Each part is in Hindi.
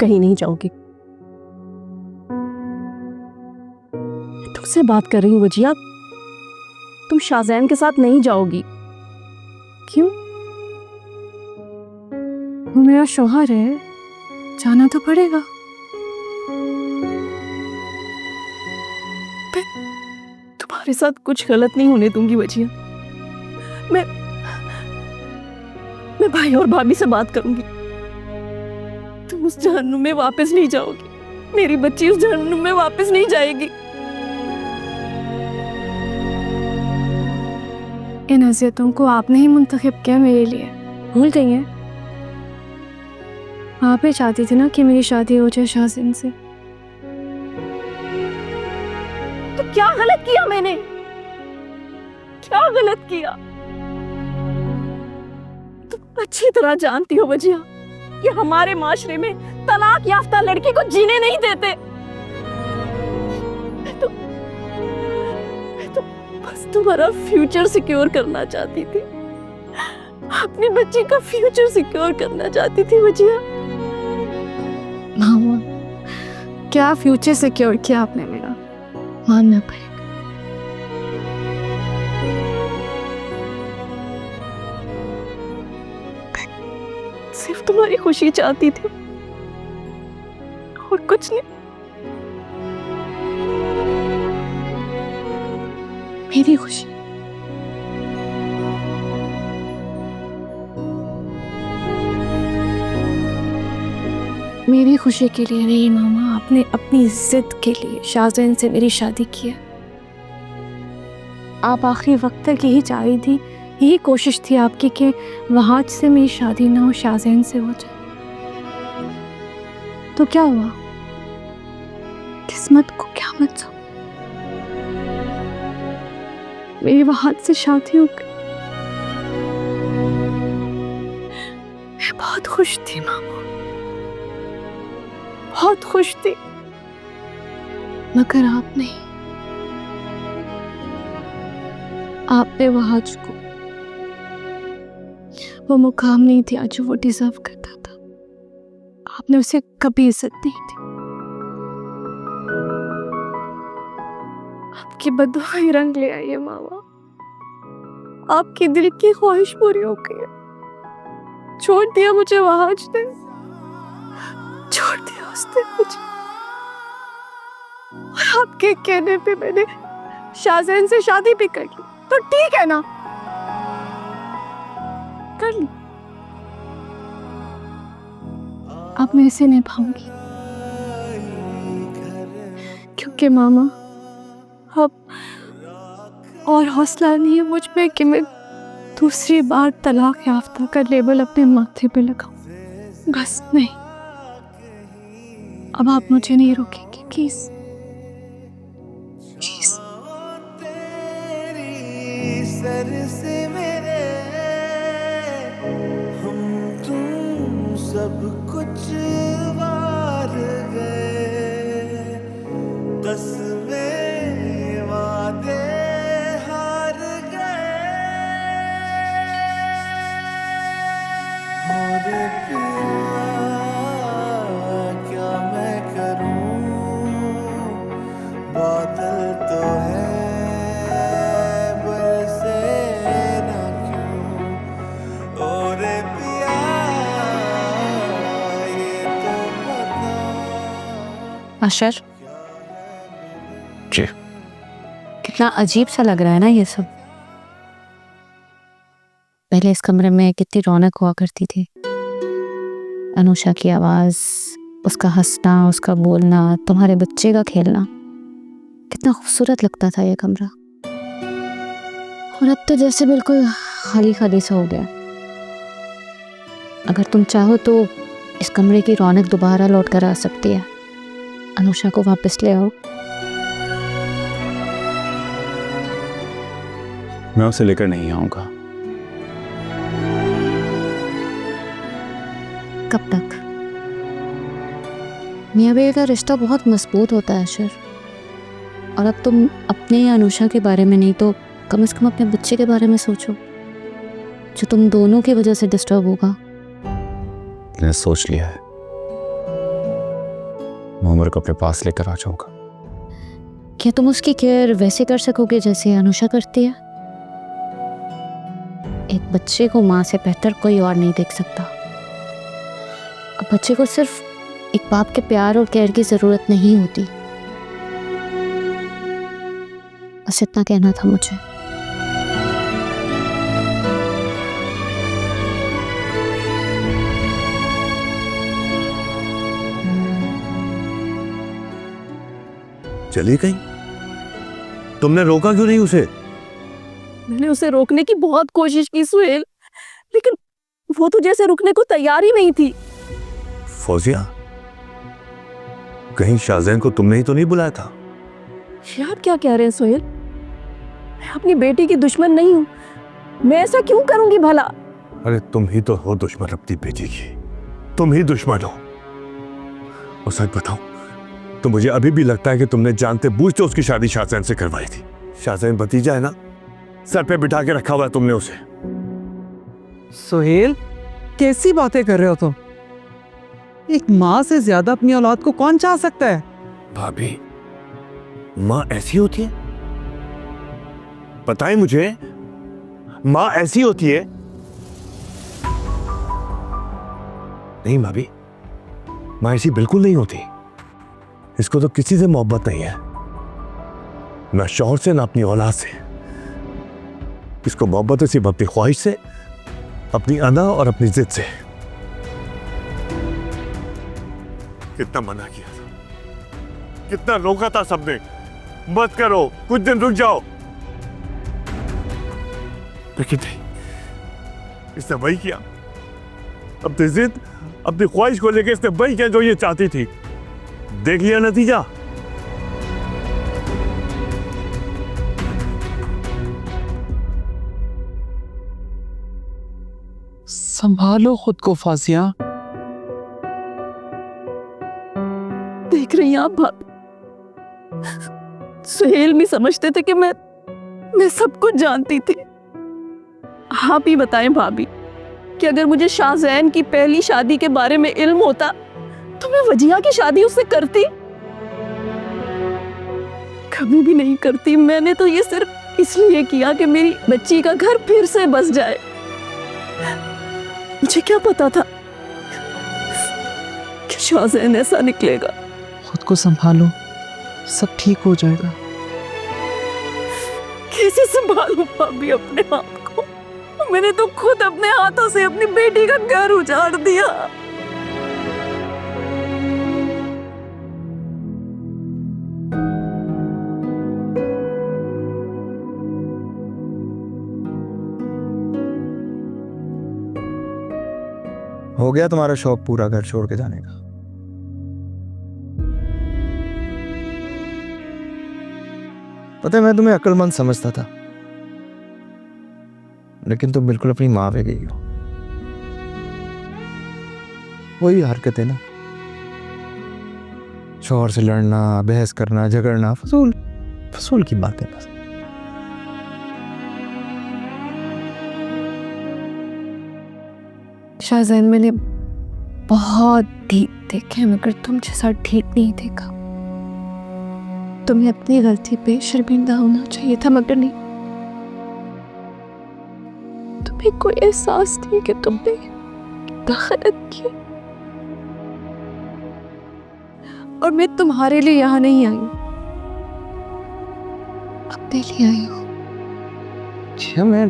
कहीं नहीं जाओगी। तुमसे बात कर रही हूँ वजिया, तुम शाज़ैन के साथ नहीं जाओगी। क्यों? वो मेरा शौहर है, जाना तो पड़ेगा। तुम्हारे साथ कुछ गलत नहीं होने दूंगी वजिया। मैं भाई और भाभी से बात करूंगी। तुम उस जहन्नुम में वापस नहीं जाओगी, मेरी बच्ची उस जहन्नुम में वापस नहीं जाएगी। इन अज़ियतों को आपने ही मुंतखब किया मेरे लिए, भूल गई हैं? आप ही चाहती थी ना कि मेरी शादी हो जाए शाज़िन से। तो क्या गलत किया मैंने? क्या गलत किया? तुम अच्छी तरह जानती हो वजिया कि हमारे माशरे में तलाक याफ्ता लड़की को जीने नहीं देते। मैं तो बस तुम्हारा फ्यूचर सिक्योर करना चाहती थी, अपनी बच्ची का फ्यूचर सिक्योर करना चाहती थी वजिया। मामा, क्या फ्यूचर सिक्योर किया आपने मेरा? मानना पड़ेगा। सिर्फ तुम्हारी खुशी चाहती थी और कुछ नहीं। मेरी खुशी? मेरी खुशी के लिए नहीं मामा, आपने अपनी जिद के लिए शाज़ैन से मेरी शादी की है। आप आखिरी वक्त तक यही चाह रही थी, यही कोशिश थी आपकी कि वहाज से मेरी शादी ना हो, शाज़ैन से हो जाए। तो क्या हुआ? किस्मत को क्या मत सो, मेरी वहाज से शादी हो गई। मैं बहुत खुश थी मामा, बहुत खुश थी, मगर आप नहीं। आपने वहाज को वो मुकाम नहीं दिया जो वो डिजर्व करता था। आपने उसे कभी इज्जत नहीं दी। आपकी बददुआएं रंग ले आई है मामा, आपकी दिल की ख्वाहिश पूरी हो गई है। छोड़ दिया मुझे वहाज ने, छोड़ दिया उसने मुझे। और आपके कहने पे मैंने शाज़ैन से शादी भी कर ली, तो ठीक है ना, कर ली। अब मैं इसे निभाऊंगी, क्योंकि मामा अब और हौसला नहीं है मुझ में कि मैं दूसरी बार तलाक याफ्ता का लेबल अपने माथे पे लगाऊं। बस नहीं, अब आप मुझे नहीं रोकेंगे प्लीज, प्लीज। सर से मेरे हम तुम सब कुछ वार गए, 10 में वादे हार गए। मोरे पिया क्या मैं करूं, बादल तो है अशर, जी कितना अजीब सा लग रहा है ना ये सब। पहले इस कमरे में कितनी रौनक हुआ करती थी। अनुषा की आवाज, उसका हंसना, उसका बोलना, तुम्हारे बच्चे का खेलना, कितना खूबसूरत लगता था ये कमरा। और अब तो जैसे बिल्कुल खाली खाली सा हो गया। अगर तुम चाहो तो इस कमरे की रौनक दोबारा लौट कर आ सकती है। अनुषा को वापस ले आओ। मैं उसे लेकर नहीं आऊंगा। कब तक? मियां बीवी का रिश्ता बहुत मजबूत होता है अशर। और अब तुम अपने या अनुषा के बारे में नहीं तो कम से कम अपने बच्चे के बारे में सोचो, जो तुम दोनों की वजह से डिस्टर्ब होगा। मैंने सोच लिया है। मैं उमर को अपने पास लेकर आ जाऊंगा। क्या तुम उसकी केयर वैसे कर सकोगे जैसे अनुषा करती है? एक बच्चे को माँ से बेहतर कोई और नहीं देख सकता। अब बच्चे को सिर्फ एक बाप के प्यार और केयर की जरूरत नहीं होती। बस इतना कहना था मुझे। चली गई? तुमने रोका क्यों नहीं उसे? मैंने उसे रोकने की बहुत कोशिश की सुहेल, लेकिन वो तो जैसे रुकने को तैयार ही नहीं थी। फौजिया, कहीं शाहजैन को तुमने ही तो नहीं बुलाया था? ये आप क्या कह रहे हैं सुहेल? मैं अपनी बेटी की दुश्मन नहीं हूं। मैं ऐसा क्यों करूंगी भला? अरे तुम ही तो हो दुश्मन अपनी बेटी की, तुम ही दुश्मन हो। और सच बताओ तो मुझे अभी भी लगता है कि तुमने जानते बूझते उसकी शादी शाहजैन से करवाई थी। शाहजैन भतीजा है ना, सर पे बिठा के रखा हुआ है तुमने उसे। सुहेल, कैसी बातें कर रहे हो तुम? एक माँ से ज्यादा अपनी औलाद को कौन चाह सकता है? भाभी, माँ ऐसी होती है? बताएं मुझे, माँ ऐसी होती है? नहीं भाभी, माँ ऐसी बिल्कुल नहीं होती। इसको तो किसी से मोहब्बत नहीं है, ना शौहर से ना अपनी औलाद से। इसको मोहब्बत है सिर्फ अपनी ख्वाहिश से, अपनी अदा और अपनी जिद से। कितना मना किया था, कितना रोका था सबने, मत करो, कुछ दिन रुक जाओ, लेकिन नहीं, इसने वही किया। अपनी जिद, अपनी ख्वाहिश को लेकर इसने वही किया जो ये चाहती थी। देख लिया नतीजा। संभालो खुद को फाजिया। देख रही हैं आप भाभी, सुहेल भी समझते थे कि मैं सब कुछ जानती थी। आप ही बताएं भाभी कि अगर मुझे शाहजैन की पहली शादी के बारे में इल्म होता तो मैं वजिया की शादी उससे करती? कभी भी नहीं करती। मैंने तो ये सिर्फ इसलिए किया कि मेरी बच्ची का घर फिर से बस जाए। मुझे क्या पता था कि शाहजैन ऐसा निकलेगा। खुद को संभालो, सब ठीक हो जाएगा। कैसे संभालूं भाभी अपने आप को? मैंने तो खुद अपने हाथों से अपनी बेटी का घर उजाड़ दिया। हो गया तुम्हारा शौक पूरा घर छोड़ के जाने का? पता है मैं तुम्हें अक्लमंद समझता था, लेकिन तुम बिल्कुल अपनी माँ पे गई हो। वही हरकतें ना, शौहर से लड़ना, बहस करना, झगड़ना, फजूल फजूल की बातें बस। शाहजैन, मैंने बहुत ठीक देखे मगर तुम जैसा ठीक नहीं देखा। तुम्हें अपनी गलती पे शर्मिंदा होना चाहिए था मगर नहीं। तुम्हें कोई एहसास नहीं कि तुमने कितना गलत किया। और मैं तुम्हारे लिए यहाँ नहीं आई, अपने लिए आई हूँ। अच्छा, मैं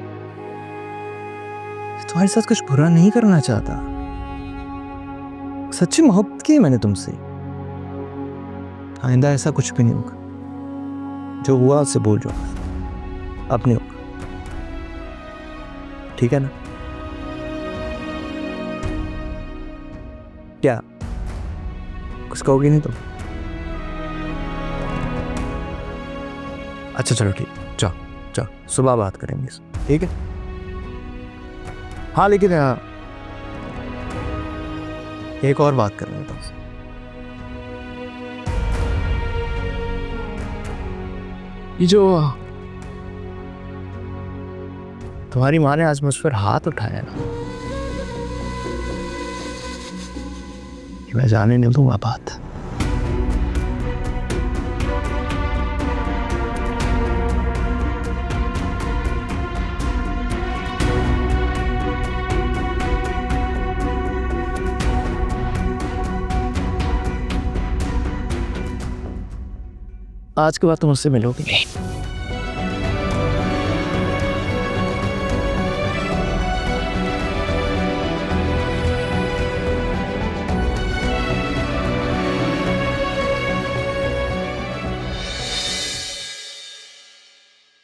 तुम्हारे साथ कुछ बुरा नहीं करना चाहता। सच्ची मोहब्बत की है मैंने तुमसे। आइंदा ऐसा कुछ भी नहीं होगा। जो हुआ उससे भूल जाओ, अब नहीं होगा, ठीक है ना? क्या कुछ कहोगी नहीं तुम? अच्छा चलो ठीक, जाओ जाओ, सुबह बात करेंगे, ठीक है? हाँ लेकिन एक और बात कर रहे हैं तुमसे। ये जो तुम्हारी माँ ने आज मुझ पर हाथ उठाया ना, मैं जाने नहीं दूंगा बात। आज के बाद तुम उससे मिलोगे नहीं।